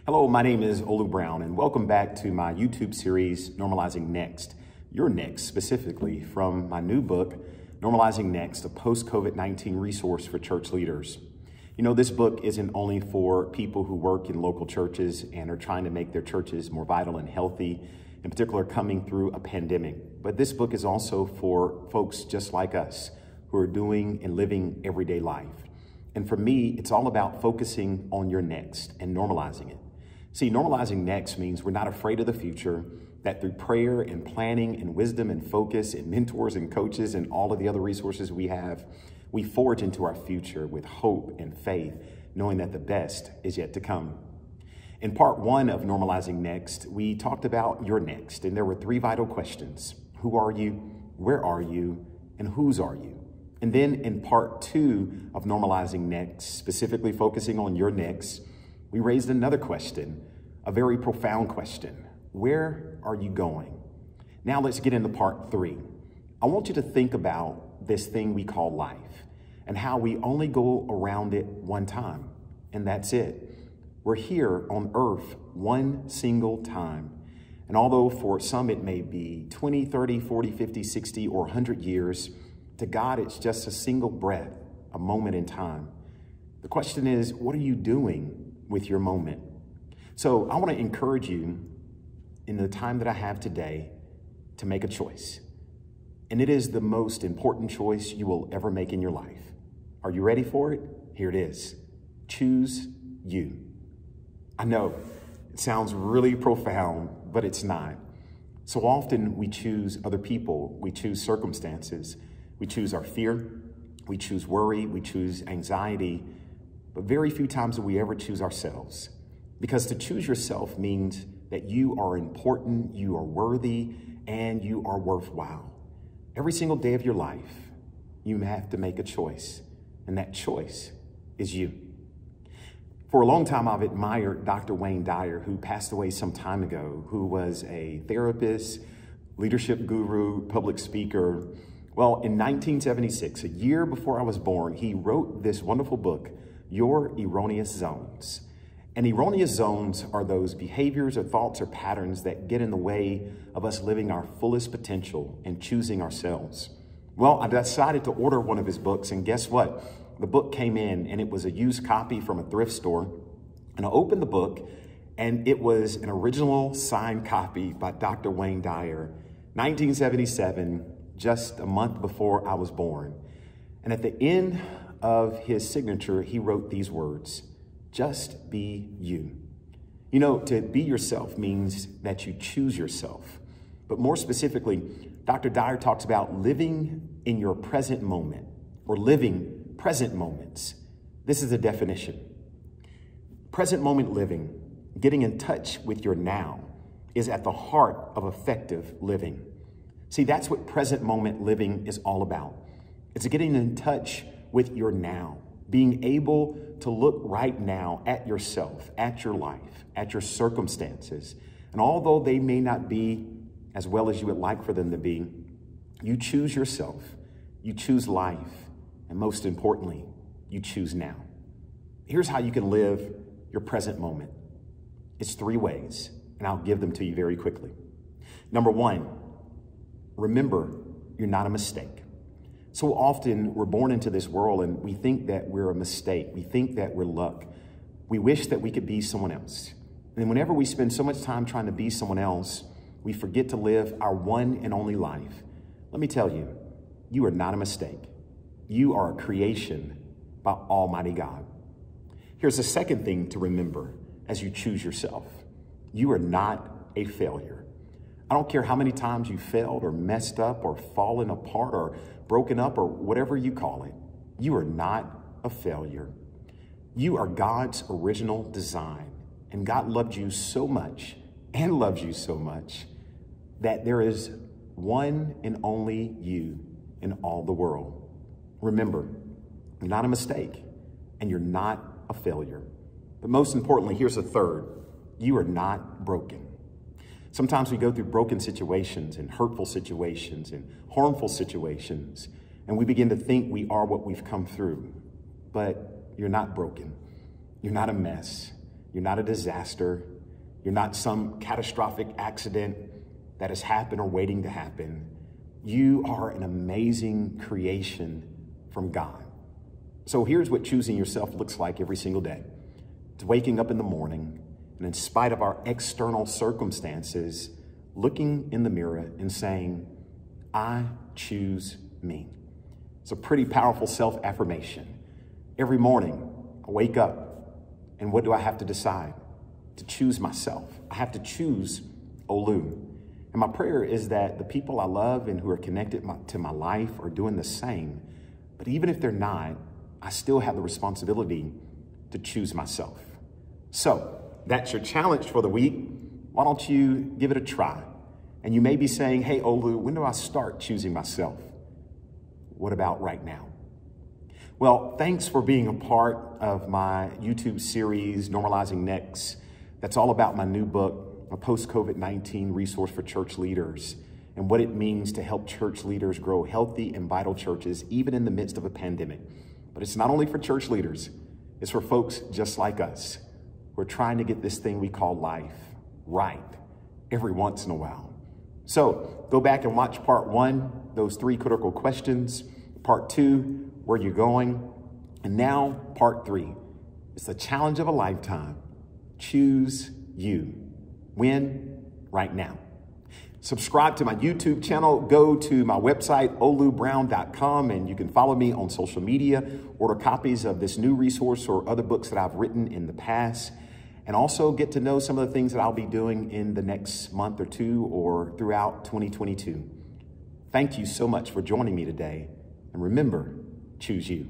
Hello, my name is Olu Brown, and welcome back to my YouTube series, Normalizing Next. Your next, specifically, from my new book, Normalizing Next, a post-COVID-19 resource for church leaders. You know, this book isn't only for people who work in local churches and are trying to make their churches more vital and healthy, in particular coming through a pandemic. But this book is also for folks just like us who are doing and living everyday life. And for me, it's all about focusing on your next and normalizing it. See, normalizing next means we're not afraid of the future, that through prayer and planning and wisdom and focus and mentors and coaches and all of the other resources we have, we forge into our future with hope and faith, knowing that the best is yet to come. In part one of Normalizing Next, we talked about your next, and there were three vital questions. Who are you? Where are you? And whose are you? And then in part two of Normalizing Next, specifically focusing on your next, we raised another question, a very profound question. Where are you going? Now let's get into part three. I want you to think about this thing we call life and how we only go around it one time, and that's it. We're here on earth one single time. And although for some it may be 20, 30, 40, 50, 60, or 100 years, to God it's just a single breath, a moment in time. The question is, what are you doing with your moment? So I want to encourage you in the time that I have today to make a choice. And it is the most important choice you will ever make in your life. Are you ready for it? Here it is. Choose you. I know it sounds really profound, but it's not. So often we choose other people, we choose circumstances, we choose our fear, we choose worry, we choose anxiety, but very few times do we ever choose ourselves. Because to choose yourself means that you are important, you are worthy, and you are worthwhile. Every single day of your life, you have to make a choice, and that choice is you. For a long time, I've admired Dr. Wayne Dyer, who passed away some time ago, who was a therapist, leadership guru, public speaker. Well, in 1976, a year before I was born, he wrote this wonderful book, Your Erroneous Zones. And erroneous zones are those behaviors or thoughts or patterns that get in the way of us living our fullest potential and choosing ourselves. Well, I decided to order one of his books, and guess what? The book came in, and it was a used copy from a thrift store. And I opened the book, and it was an original signed copy by Dr. Wayne Dyer, 1977, just a month before I was born. And at the end of his signature, he wrote these words: just be you. You know, to be yourself means that you choose yourself. But more specifically, Dr. Dyer talks about living in your present moment, or living present moments. This is a definition. Present moment living, getting in touch with your now, is at the heart of effective living. See, that's what present moment living is all about. It's getting in touch with your now, being able to look right now at yourself, at your life, at your circumstances. And although they may not be as well as you would like for them to be, you choose yourself, you choose life, and most importantly, you choose now. Here's how you can live your present moment. It's three ways, and I'll give them to you very quickly. Number one, remember you're not a mistake. So often we're born into this world and we think that we're a mistake. We think that we're luck. We wish that we could be someone else. And whenever we spend so much time trying to be someone else, we forget to live our one and only life. Let me tell you, you are not a mistake. You are a creation by Almighty God. Here's the second thing to remember as you choose yourself. You are not a failure. I don't care how many times you failed or messed up or fallen apart or broken up or whatever you call it. You are not a failure. You are God's original design, and God loved you so much and loves you so much that there is one and only you in all the world. Remember, you're not a mistake and you're not a failure. But most importantly, here's a third. You are not broken. Sometimes we go through broken situations and hurtful situations and harmful situations, and we begin to think we are what we've come through. But you're not broken. You're not a mess. You're not a disaster. You're not some catastrophic accident that has happened or waiting to happen. You are an amazing creation from God. So here's what choosing yourself looks like every single day. It's waking up in the morning, and in spite of our external circumstances, looking in the mirror and saying, I choose me. It's a pretty powerful self-affirmation. Every morning, I wake up, and what do I have to decide? To choose myself. I have to choose Olu. And my prayer is that the people I love and who are connected to my life are doing the same. But even if they're not, I still have the responsibility to choose myself. So that's your challenge for the week. Why don't you give it a try? And you may be saying, hey, Olu, when do I start choosing myself? What about right now? Well, thanks for being a part of my YouTube series, Normalizing Next. That's all about my new book, a post-COVID-19 resource for church leaders, and what it means to help church leaders grow healthy and vital churches, even in the midst of a pandemic. But it's not only for church leaders, it's for folks just like us. We're trying to get this thing we call life right every once in a while. So go back and watch part 1, those 3 critical questions. Part 2, where you're going. And now part 3, it's the challenge of a lifetime. Choose you. When? Right now. Subscribe to my YouTube channel. Go to my website, olubrown.com, and you can follow me on social media, order copies of this new resource or other books that I've written in the past, and also get to know some of the things that I'll be doing in the next month or 2 or throughout 2022. Thank you so much for joining me today. And remember, choose you.